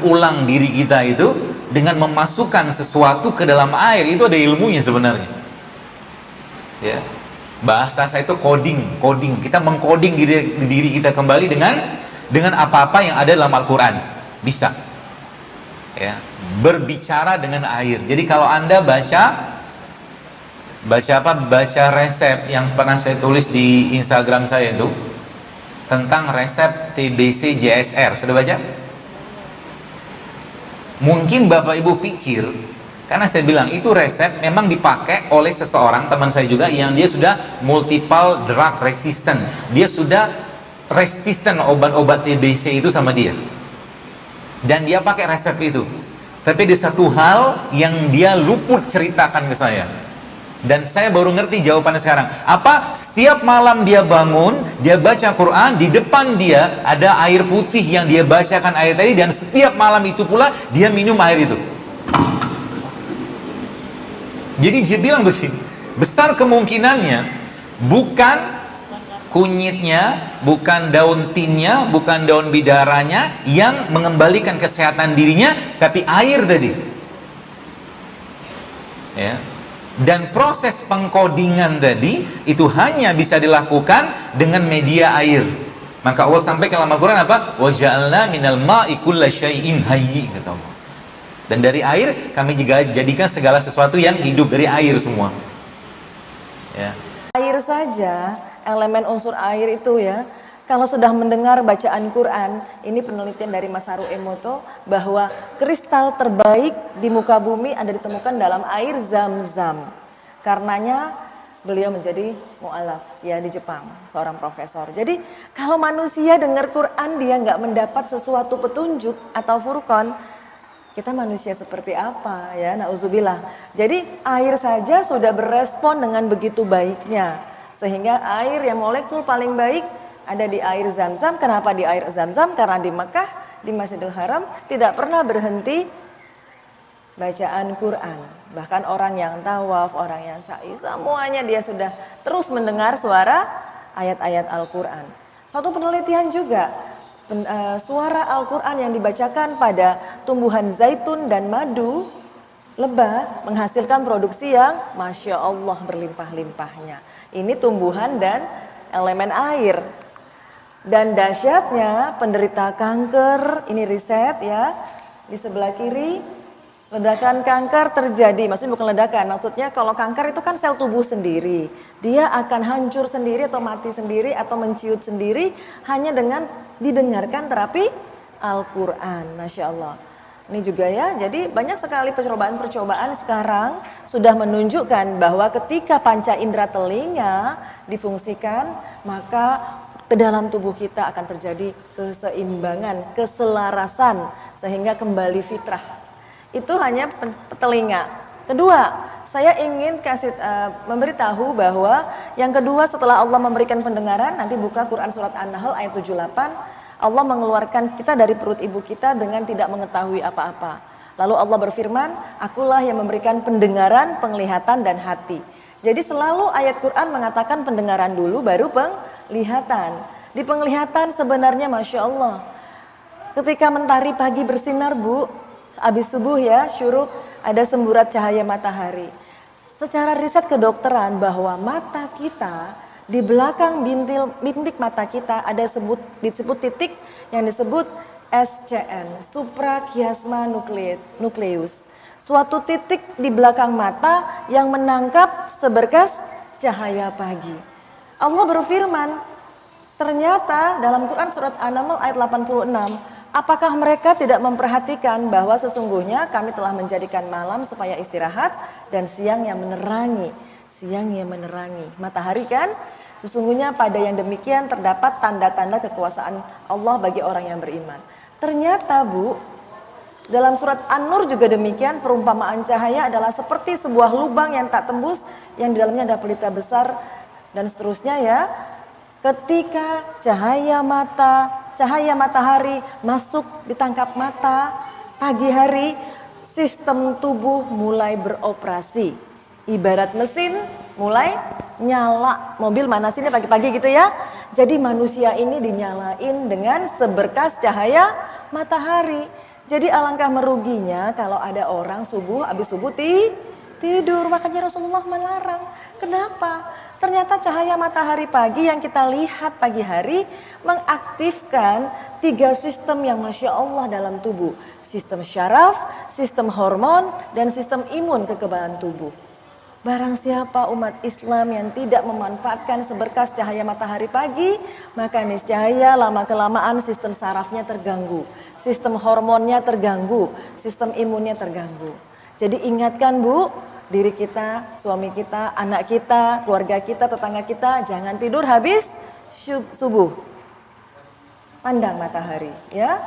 ulang diri kita itu dengan memasukkan sesuatu ke dalam air. Itu ada ilmunya sebenarnya. Ya. Bahasa saya itu coding. Kita mengcoding diri kita kembali dengan apa-apa yang ada dalam Al-Quran. Bisa. Ya. Berbicara dengan air. Jadi kalau Anda baca resep yang pernah saya tulis di Instagram saya itu tentang resep TBC JSR, sudah baca? Mungkin Bapak Ibu pikir, karena saya bilang itu resep memang dipakai oleh seseorang, teman saya juga, yang dia sudah multiple drug resistant, dia sudah resistant obat-obat TBC itu sama dia, dan dia pakai resep itu. Tapi ada satu hal yang dia luput ceritakan ke saya, dan saya baru ngerti jawabannya sekarang. Apa? Setiap malam dia bangun, dia baca Quran, di depan dia ada air putih yang dia bacakan ayat tadi, dan setiap malam itu pula dia minum air itu. Jadi dia bilang begini, besar kemungkinannya bukan kunyitnya, bukan daun tinnya, bukan daun bidaranya yang mengembalikan kesehatan dirinya, tapi air tadi. Ya. Dan proses pengkodingan tadi itu hanya bisa dilakukan dengan media air. Maka Allah sampaikan dalam Al-Quran apa? Wa ja'alna minal ma'i kulla syai'in hayyi, kata Allah. Dan dari air kami juga jadikan segala sesuatu yang hidup, dari air semua. Ya. Air saja, elemen unsur air itu ya, kalau sudah mendengar bacaan Quran, ini penelitian dari Masaru Emoto, bahwa kristal terbaik di muka bumi ada ditemukan dalam air Zam-Zam. Karenanya beliau menjadi mu'alaf ya di Jepang, seorang profesor. Jadi kalau manusia dengar Quran dia nggak mendapat sesuatu petunjuk atau furqan, kita manusia seperti apa ya, na'udzubillah. Jadi air saja sudah berespon dengan begitu baiknya, sehingga air yang molekul paling baik ada di air Zam-Zam. Kenapa di air Zam-Zam? Karena di Mekah, di Masjidil Haram tidak pernah berhenti bacaan Quran. Bahkan orang yang tawaf, orang yang sa'i, semuanya dia sudah terus mendengar suara ayat-ayat Al-Quran. Suatu penelitian juga, suara Al-Quran yang dibacakan pada tumbuhan zaitun dan madu lebah menghasilkan produksi yang Masya Allah berlimpah-limpahnya. Ini tumbuhan dan elemen air. Dan dahsyatnya penderita kanker, ini riset ya, di sebelah kiri, ledakan kanker terjadi, maksudnya bukan ledakan, maksudnya kalau kanker itu kan sel tubuh sendiri, dia akan hancur sendiri atau mati sendiri atau menciut sendiri hanya dengan didengarkan terapi Al-Quran, Masya Allah. Ini juga ya, jadi banyak sekali percobaan-percobaan sekarang sudah menunjukkan bahwa ketika panca indera telinga difungsikan, maka ke dalam tubuh kita akan terjadi keseimbangan, keselarasan, sehingga kembali fitrah. Itu hanya telinga. Kedua, saya ingin memberitahu bahwa yang kedua setelah Allah memberikan pendengaran, nanti buka Quran surat An-Nahl ayat 78, Allah mengeluarkan kita dari perut ibu kita dengan tidak mengetahui apa-apa. Lalu Allah berfirman, akulah yang memberikan pendengaran, penglihatan, dan hati. Jadi selalu ayat Quran mengatakan pendengaran dulu baru penglihatan. Di penglihatan sebenarnya Masya Allah, ketika mentari pagi bersinar Bu, habis subuh ya, syuruk, ada semburat cahaya matahari. Secara riset kedokteran bahwa mata kita, di belakang bintik mata kita ada disebut titik yang disebut SCN, suprachiasma nucleus. Suatu titik di belakang mata yang menangkap seberkas cahaya pagi. Allah berfirman, ternyata dalam Quran surat An-Naml ayat 86, apakah mereka tidak memperhatikan bahwa sesungguhnya kami telah menjadikan malam supaya istirahat dan siang yang menerangi. Siang yang menerangi. Matahari kan? Sesungguhnya pada yang demikian terdapat tanda-tanda kekuasaan Allah bagi orang yang beriman. Ternyata Bu, dalam surat An-Nur juga demikian, perumpamaan cahaya adalah seperti sebuah lubang yang tak tembus, yang di dalamnya ada pelita besar dan seterusnya ya. Ketika cahaya matahari masuk ditangkap mata pagi hari, sistem tubuh mulai beroperasi. Ibarat mesin mulai nyala, mobil manasinnya pagi-pagi gitu ya. Jadi manusia ini dinyalain dengan seberkas cahaya matahari. Jadi alangkah meruginya kalau ada orang habis subuh tidur. Makanya Rasulullah melarang. Kenapa? Ternyata cahaya matahari pagi yang kita lihat pagi hari mengaktifkan 3 sistem yang Masya Allah dalam tubuh. Sistem syaraf, sistem hormon, dan sistem imun kekebalan tubuh. Barang siapa umat Islam yang tidak memanfaatkan seberkas cahaya matahari pagi, maka niscaya lama-kelamaan sistem sarafnya terganggu, sistem hormonnya terganggu, sistem imunnya terganggu. Jadi ingatkan Bu, diri kita, suami kita, anak kita, keluarga kita, tetangga kita, jangan tidur habis subuh. Pandang matahari ya.